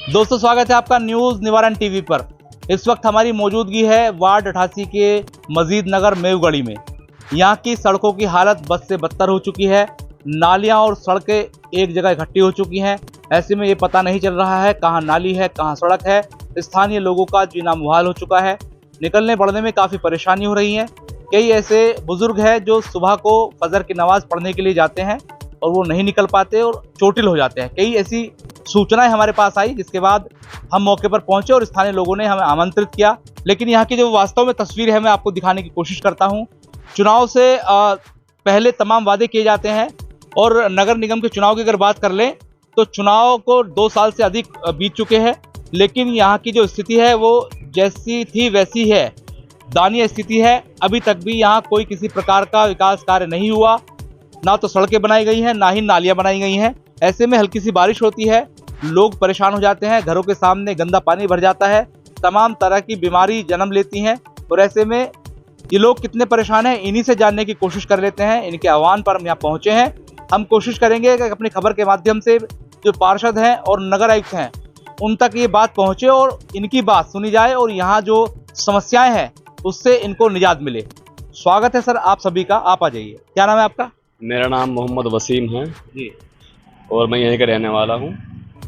दोस्तों, स्वागत है आपका न्यूज निवारण टीवी पर। इस वक्त हमारी मौजूदगी है वार्ड 88 के मजीद नगर मेवगढ़ी में। यहाँ की सड़कों की हालत बद से बदतर हो चुकी है। नालियाँ और सड़कें एक जगह इकट्ठी हो चुकी हैं। ऐसे में ये पता नहीं चल रहा है कहाँ नाली है, कहाँ सड़क है। स्थानीय लोगों का जीना मुहाल हो चुका है। निकलने पड़ने में काफ़ी परेशानी हो रही है। कई ऐसे बुजुर्ग हैं जो सुबह को फजर की नमाज पढ़ने के लिए जाते हैं और वो नहीं निकल पाते और चोटिल हो जाते हैं। कई ऐसी सूचनाएं हमारे पास आई, जिसके बाद हम मौके पर पहुंचे और स्थानीय लोगों ने हमें आमंत्रित किया। लेकिन यहाँ की जो वास्तव में तस्वीर है मैं आपको दिखाने की कोशिश करता हूँ। चुनाव से पहले तमाम वादे किए जाते हैं और नगर निगम के चुनाव की अगर बात कर लें तो चुनाव को 2 साल से अधिक बीत चुके हैं, लेकिन यहाँ की जो स्थिति है वो जैसी थी वैसी है, दयनीय स्थिति है। अभी तक भी यहाँ कोई किसी प्रकार का विकास कार्य नहीं हुआ। ना तो सड़कें बनाई गई हैं, ना ही नालियाँ बनाई गई हैं। ऐसे में हल्की सी बारिश होती है, लोग परेशान हो जाते हैं, घरों के सामने गंदा पानी भर जाता है, तमाम तरह की बीमारी जन्म लेती हैं। और ऐसे में ये लोग कितने परेशान हैं, इन्हीं से जानने की कोशिश कर लेते हैं। इनके आह्वान पर हम यहाँ पहुँचे हैं। हम कोशिश करेंगे कि अपनी खबर के माध्यम से जो पार्षद हैं और नगर आयुक्त हैं उन तक ये बात पहुँचे और इनकी बात सुनी जाए और यहाँ जो समस्याएँ हैं उससे इनको निजात मिले। स्वागत है सर आप सभी का, आप आ जाइए। क्या नाम है आपका? मेरा नाम मोहम्मद वसीम है जी। और मैं यहीं का रहने वाला हूँ।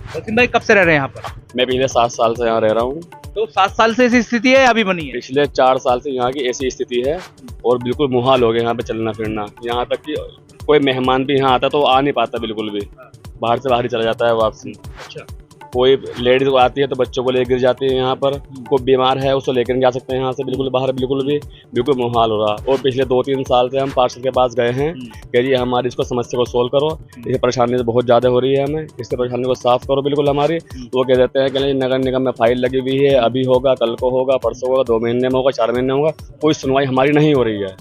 वसीम भाई, कब से रह रहे हैं यहाँ पर? मैं पिछले 7 साल से यहाँ रह रहा हूँ। तो 7 साल से ऐसी स्थिति है या अभी बनी है? पिछले 4 साल से यहाँ की ऐसी स्थिति है और बिल्कुल मुहाल हो गया यहाँ पे चलना फिरना। यहाँ तक कि कोई मेहमान भी यहाँ आता तो आ नहीं पाता बिल्कुल भी, बाहर से बाहर ही चला जाता है वापसी। अच्छा। कोई लेडीज आती है तो बच्चों को लेकर जाती है यहाँ पर, कोई बीमार है उसको लेकर जा सकते हैं यहाँ से बिल्कुल बाहर, बिल्कुल मुहाल हो रहा। और पिछले 2-3 साल से हम पार्षद के पास गए हैं कि जी हमारी इसको समस्या को सोल्व करो, ये परेशानी बहुत ज़्यादा हो रही है, हमें इससे परेशानी को साफ करो बिल्कुल हमारी। तो वो कह देते हैं कि नहीं नगर निगम में फाइल लगी हुई है, अभी होगा, कल को होगा, परसों होगा, 2 महीने में होगा, 4 महीने में होगा, कोई सुनवाई हमारी नहीं हो रही है।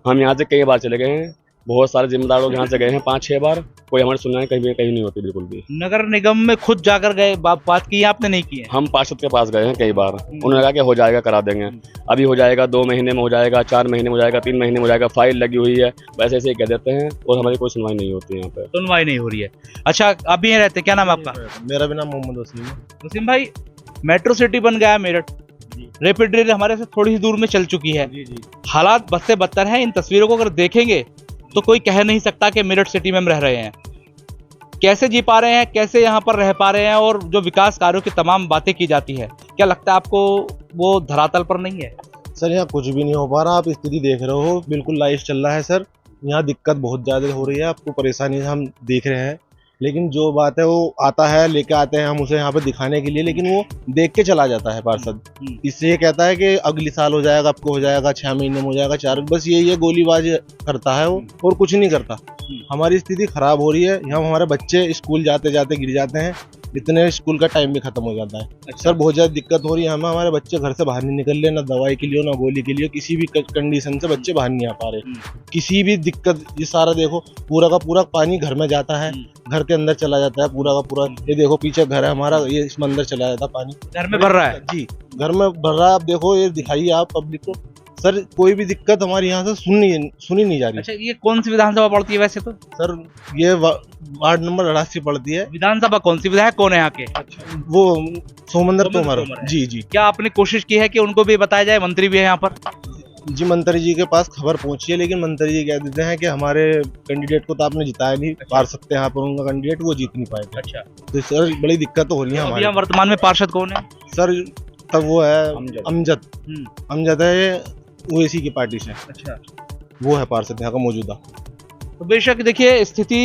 हम यहाँ से कई बार चले गए हैं, बहुत सारे जिम्मेदार लोग यहाँ से गए हैं 5-6 बार, कोई हमारी सुनवाई कहीं नहीं होती बिल्कुल भी। नगर निगम में खुद जाकर गए, बात की आपने? नहीं की है? हम पार्षद के पास गए हैं कई बार, उन्होंने कहा कि हो जाएगा, करा देंगे, अभी हो जाएगा, 2 महीने में हो जाएगा, 4 महीने में हो जाएगा, 3 महीने में हो जाएगा, फाइल लगी हुई है, वैसे ऐसे ही कह देते हैं और हमारी कोई सुनवाई नहीं होती है यहाँ पे। सुनवाई नहीं हो रही है। अच्छा, आप भी यहाँ रहते हैं, क्या नाम है आपका? मेरा भी नाम मोहम्मद वसीम है। वसीम भाई, मेट्रो सिटी बन गया है मेरठ, रैपिड रेल हमारे से थोड़ी ही दूर में चल चुकी है। हालात बद से बदतर हैं। इन तस्वीरों को अगर देखेंगे तो कोई कह नहीं सकता कि मेरठ सिटी में हम रह रहे हैं। कैसे जी पा रहे हैं, कैसे यहाँ पर रह पा रहे हैं, और जो विकास कार्यों की तमाम बातें की जाती है, क्या लगता है आपको वो धरातल पर नहीं है? सर यहाँ कुछ भी नहीं हो पा रहा, आप स्थिति देख रहे हो, बिल्कुल लाइव चल रहा है सर। यहाँ दिक्कत बहुत ज़्यादा हो रही है, आपको परेशानी हम देख रहे हैं। लेकिन जो बात है वो आता है, लेके आते हैं हम उसे यहाँ पे दिखाने के लिए, लेकिन वो देख के चला जाता है पार्षद। इससे ये कहता है कि अगली साल हो जाएगा, आपको हो जाएगा, 6 महीने में हो जाएगा, 4, बस ये गोलीबाज करता है वो और कुछ नहीं करता। हमारी स्थिति खराब हो रही है। यहाँ हमारे बच्चे स्कूल जाते जाते गिर जाते हैं, इतने स्कूल का टाइम भी खत्म हो जाता है। सर बहुत ज़्यादा दिक्कत हो रही है हमें, हमारे बच्चे घर से बाहर नहीं निकल रहे, ना दवाई के लिए, ना गोली के लिए, किसी भी कंडीशन से बच्चे बाहर नहीं आ पा रहे। किसी भी दिक्कत, ये सारा देखो पूरा का पूरा पानी घर में जाता है, घर के अंदर चला जाता है पूरा का पूरा। ये देखो पीछे घर है हमारा, ये इसमें अंदर चला जाता है पानी, घर में भर रहा है जी, घर में भर रहा है। आप देखो, ये दिखाइए आप पब्लिक को। सर कोई भी दिक्कत हमारी यहाँ से सुनी नहीं जा रही। अच्छा, ये कौन सी विधानसभा पड़ती है वैसे तो? सर ये वार्ड नंबर 88 पड़ती है। विधानसभा कौन सी? विधायक कौन है यहाँ के? वो सोमंदर तोमर। जी जी। क्या आपने कोशिश की है कि उनको भी बताया जाए? मंत्री भी है यहाँ पर? जी, मंत्री जी के पास खबर पहुंची है, लेकिन मंत्री जी कह देते हैं कि हमारे कैंडिडेट को तो आपने जिताया नहीं, पार सकते हैं यहाँ पर उनका कैंडिडेट, वो जीत नहीं पाएगा। अच्छा, तो सर बड़ी दिक्कत हो रही है हमारी। वर्तमान में पार्षद कौन है सर तब वो है अमजद है, वो इसी की पार्टी से। अच्छा, वो है पार्षद यहाँ का मौजूदा। तो बेशक देखिए स्थिति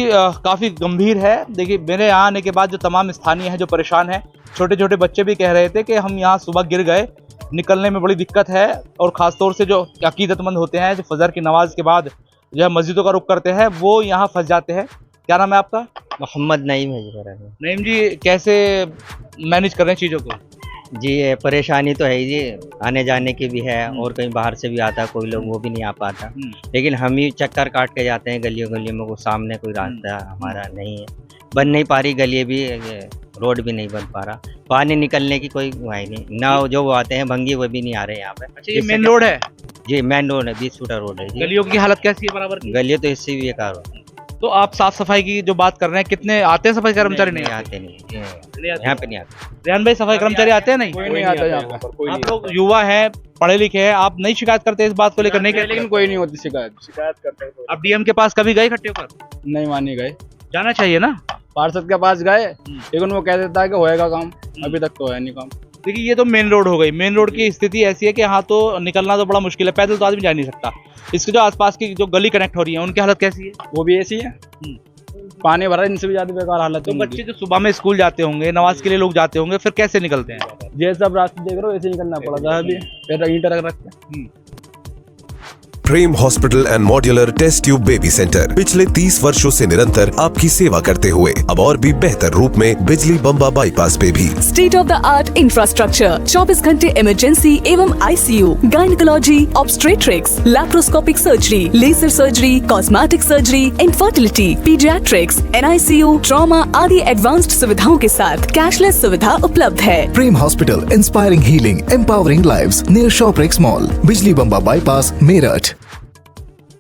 काफ़ी गंभीर है। देखिए मेरे यहाँ आने के बाद जो तमाम स्थानीय हैं जो परेशान हैं, छोटे छोटे बच्चे भी कह रहे थे कि हम यहाँ सुबह गिर गए, निकलने में बड़ी दिक्कत है। और ख़ासतौर से जो अकीदतमंद होते हैं, जो फजर की नमाज के बाद जो है मस्जिदों का रुख करते हैं, वो यहाँ फंस जाते हैं। क्या नाम है आपका? मोहम्मद नईम है जी। नईम जी, कैसे मैनेज कर रहे हैं चीज़ों को? जी ये परेशानी तो है ही जी, आने जाने की भी है और कहीं बाहर से भी आता है कोई लोग, वो भी नहीं आ पाता। लेकिन हम ही चक्कर काट के जाते हैं गलियों गलियों में, वो सामने कोई रास्ता हमारा नहीं है, बन नहीं पा रही गली भी, रोड भी नहीं बन पा रहा, पानी निकलने की कोई है नहीं ना, जो वो आते हैं भंगी वो भी नहीं आ रहे यहाँ पे। अच्छा, ये मेन रोड है? जी मेन रोड है, 20 फुटा रोड है जी। गलियों की हालत कैसी है? बराबर की? गलियाँ तो इससे भी बेकार हो। तो आप साफ सफाई की जो बात कर रहे हैं, कितने आते हैं सफाई कर्मचारी? नहीं आते नहीं, यहाँ पे नहीं आते। रेहान भाई, सफाई कर्मचारी आते हैं? नहीं, कोई नहीं आता यहाँ पर। आप लोग युवा हैं, पढ़े लिखे हैं, आप नहीं शिकायत करते इस बात को लेकर? नहीं, लेकिन कोई नहीं होती शिकायत करते हैं। आप डीएम के पास कभी गए इकट्ठे होकर? नहीं मानी गए, जाना चाहिए ना। पार्षद के पास गए, लेकिन वो कह देता है कि होएगा काम, अभी तक तो है नहीं काम। देखिए, ये तो मेन रोड हो गई। मेन रोड की स्थिति ऐसी है कि यहाँ तो निकलना तो बड़ा मुश्किल है, पैदल तो आदमी जा नहीं सकता। इसके जो आसपास की जो गली कनेक्ट हो रही है, उनकी हालत कैसी है? वो भी ऐसी है, पानी भरा, इनसे भी ज्यादा बेकार हालत तो है। बच्चे जो सुबह में स्कूल जाते होंगे, नमाज के लिए लोग जाते होंगे, फिर कैसे निकलते हैं? ये सब रास्ते देख रहे हो, ऐसे निकलना पड़ता है अभी, फिर ईंट रख रख के। Prem hospital and modular test tube baby centre पिछले 30 वर्षों से निरंतर आपकी सेवा करते हुए अब और भी बेहतर रूप में बिजली बम्बा बाईपास पे भी। State of the art infrastructure, 24 घंटे इमरजेंसी एवं ICU, gynaecology, obstetrics, laparoscopic surgery, laser surgery, cosmetic surgery, infertility, paediatrics, NICU, trauma आदि एडवांस्ड सुविधाओं के साथ कैशलेस सुविधा उपलब्ध है। Prem hospital, inspiring healing, empowering lives, near Shoprix mall, Bijli Bamba bypass, Meerut.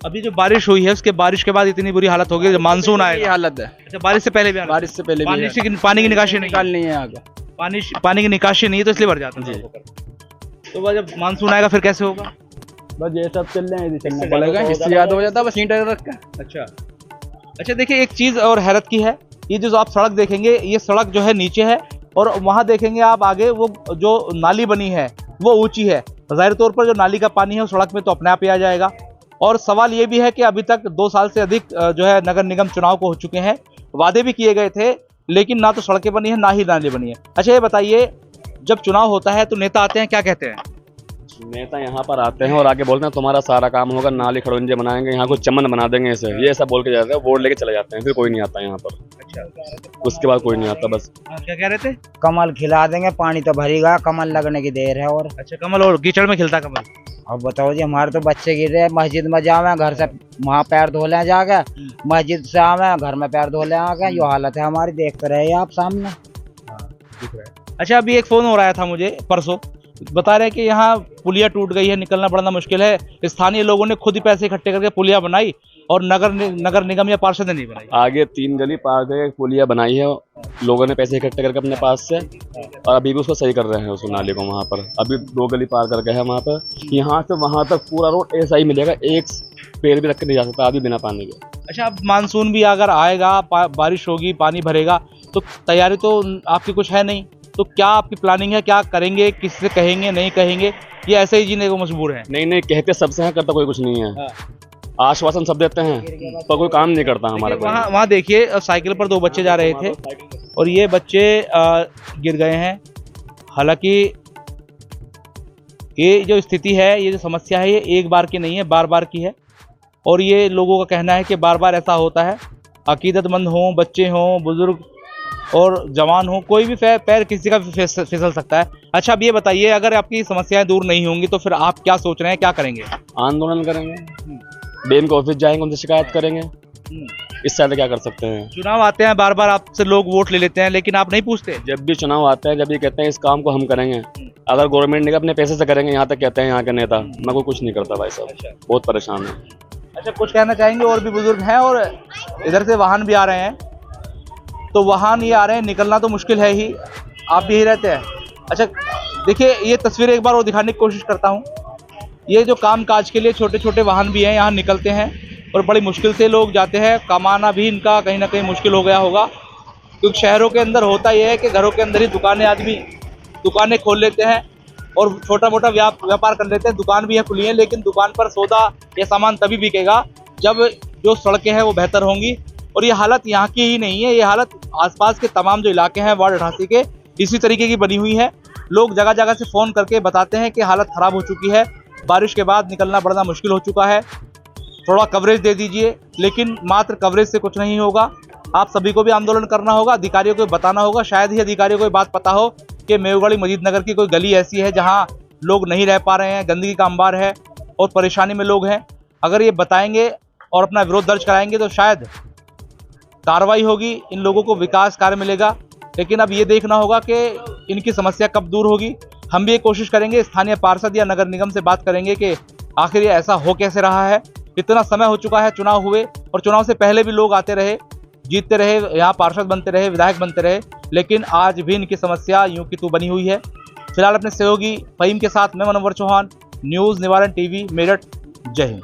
अभी जो बारिश हुई है, उसके बारिश के बाद इतनी बुरी हालत हो गई, जब मानसून ये आएगा। हालत है, अच्छा, बारिश से पहले भी हालत? बारिश से पहले भी है। पानी की निकासी नहीं, नहीं है आगे, पानी की निकासी नहीं है, तो इसलिए भर जाता है। तो वह जब मानसून आएगा फिर कैसे होगा? बस ये सब चल रहे हैं, चलना पड़ेगा, इससे ज्यादा हो जाता है, बस ईंट रख के। अच्छा, देखिए, एक चीज और हैरत की है, ये जो आप सड़क देखेंगे, ये सड़क जो है नीचे है, और वहां देखेंगे आप आगे, वो जो नाली बनी है वो ऊंची है। जाहिर तौर पर जो नाली का पानी है वो सड़क में तो अपने आप ही आ जाएगा। और सवाल ये भी है कि अभी तक 2 साल से अधिक जो है नगर निगम चुनाव को हो चुके हैं, वादे भी किए गए थे, लेकिन ना तो सड़कें बनी है, ना ही नाली बनी है। अच्छा, ये बताइए, जब चुनाव होता है तो नेता आते हैं, क्या कहते हैं? नेता यहाँ पर आते हैं और आके बोलते हैं तुम्हारा सारा काम होगा, नाली खड़ोंजे बनाएंगे, यहाँ को चमन बना देंगे, ऐसे ये सब बोल के जाते हैं, वोट लेके चले जाते हैं, फिर कोई नहीं आता यहाँ पर। अच्छा, उसके बाद कोई नहीं आता। बस क्या कह रहे थे? कमल खिला देंगे, पानी तो भरेगा, कमल लगने की देर है। और अच्छा, कमल और कीचड़ में खिलता कमल? अब बताओ जी, हमारे तो बच्चे गिर रहे हैं, मस्जिद में जावे, घर से वहाँ पैर धो ले जाके, मस्जिद से आवे, घर में पैर धो ले आके, यो हालत है हमारी, देखते रहे आप सामने। अच्छा, अभी एक फोन हो रहा था मुझे परसों, बता रहे हैं कि यहाँ पुलिया टूट गई है, निकलना बड़ा मुश्किल है। स्थानीय लोगों ने खुद ही पैसे इकट्ठे करके पुलिया बनाई, और नगर निगम या पार्षद ने नहीं बनाई। आगे 3 गली पार करके पुलिया बनाई है, लोगों ने पैसे इकट्ठे करके अपने पास से, और अभी भी उसको सही कर रहे हैं, उस नाले को। वहाँ पर अभी 2 गली पार करके है वहाँ पर, यहाँ से वहाँ तक पूरा रोड ऐसा ही मिलेगा, एक पेड़ भी रख के नहीं जा सकता आदमी बिना पानी के। अच्छा, अब मानसून भी अगर आएगा, बारिश होगी, पानी भरेगा, तो तैयारी तो आपकी कुछ है नहीं, तो क्या आपकी प्लानिंग है? क्या करेंगे? किससे कहेंगे, नहीं कहेंगे, ये ऐसे ही जीने को मजबूर है? नहीं, कहते सबसे है, करता कोई कुछ नहीं है। आश्वासन सब देते हैं, पर कोई काम नहीं करता हमारा। वहाँ देखिए, साइकिल पर 2 बच्चे जा रहे थे, और ये बच्चे गिर गए हैं। हालांकि ये जो स्थिति है, ये जो समस्या है, ये एक बार की नहीं है, बार बार की है, और ये लोगों का कहना है कि बार बार ऐसा होता है। अकीदतमंद हों, बच्चे हों, बुजुर्ग और जवान हो, कोई भी पैर किसी का फिसल सकता है। अच्छा, अब ये बताइए, अगर आपकी समस्याएं दूर नहीं होंगी तो फिर आप क्या सोच रहे हैं, क्या करेंगे? आंदोलन करेंगे, डीएम के ऑफिस जाएंगे, उनसे शिकायत करेंगे, इससे ज्यादा क्या कर सकते हैं? चुनाव आते हैं, बार बार आपसे लोग वोट ले लेते हैं, लेकिन आप नहीं पूछते? जब भी चुनाव आते हैं, जब ये कहते हैं इस काम को हम करेंगे, अगर गवर्नमेंट ने अपने पैसे से करेंगे, यहाँ तक कहते हैं यहाँ के नेता, मैं कोई कुछ नहीं करता भाई साहब, बहुत परेशान है। अच्छा, कुछ कहना चाहेंगे? और भी बुजुर्ग हैं, और इधर से वाहन भी आ रहे हैं, तो वाहन ये आ रहे हैं, निकलना तो मुश्किल है ही, आप भी यही रहते हैं। अच्छा, देखिए, ये तस्वीर एक बार और दिखाने की कोशिश करता हूँ। ये जो काम काज के लिए छोटे छोटे वाहन भी हैं, यहाँ निकलते हैं, और बड़ी मुश्किल से लोग जाते हैं। कमाना भी इनका कहीं ना कहीं मुश्किल हो गया होगा, क्योंकि शहरों के अंदर होता यह है कि घरों के अंदर ही आदमी दुकानें खोल लेते हैं और छोटा मोटा व्यापार कर लेते हैं। दुकान भी है खुली है, लेकिन दुकान पर सौदा या सामान तभी बिकेगा जब जो सड़कें हैं वो बेहतर होंगी। और ये हालत यहाँ की ही नहीं है, ये हालत आसपास के तमाम जो इलाके हैं वार्ड 88 के, इसी तरीके की बनी हुई है। लोग जगह जगह से फ़ोन करके बताते हैं कि हालत ख़राब हो चुकी है, बारिश के बाद निकलना बड़ा मुश्किल हो चुका है, थोड़ा कवरेज दे दीजिए। लेकिन मात्र कवरेज से कुछ नहीं होगा, आप सभी को भी आंदोलन करना होगा, अधिकारियों को बताना होगा। शायद ही अधिकारियों को बात पता हो कि मेवगढ़ी मजीद नगर की कोई गली ऐसी है जहाँ लोग नहीं रह पा रहे हैं, गंदगी का अंबार है और परेशानी में लोग हैं। अगर ये बताएंगे और अपना विरोध दर्ज कराएंगे तो शायद कार्रवाई होगी, इन लोगों को विकास कार्य मिलेगा। लेकिन अब ये देखना होगा कि इनकी समस्या कब दूर होगी। हम भी ये कोशिश करेंगे, स्थानीय पार्षद या नगर निगम से बात करेंगे कि आखिर ये ऐसा हो कैसे रहा है। इतना समय हो चुका है चुनाव हुए, और चुनाव से पहले भी लोग आते रहे, जीतते रहे, यहाँ पार्षद बनते रहे, विधायक बनते रहे, लेकिन आज भी इनकी समस्या यूं की तू बनी हुई है। फिलहाल अपने सहयोगी फहीम के साथ मैं मनोवर चौहान, न्यूज़ निवारण टीवी, मेरठ। जय हिंद।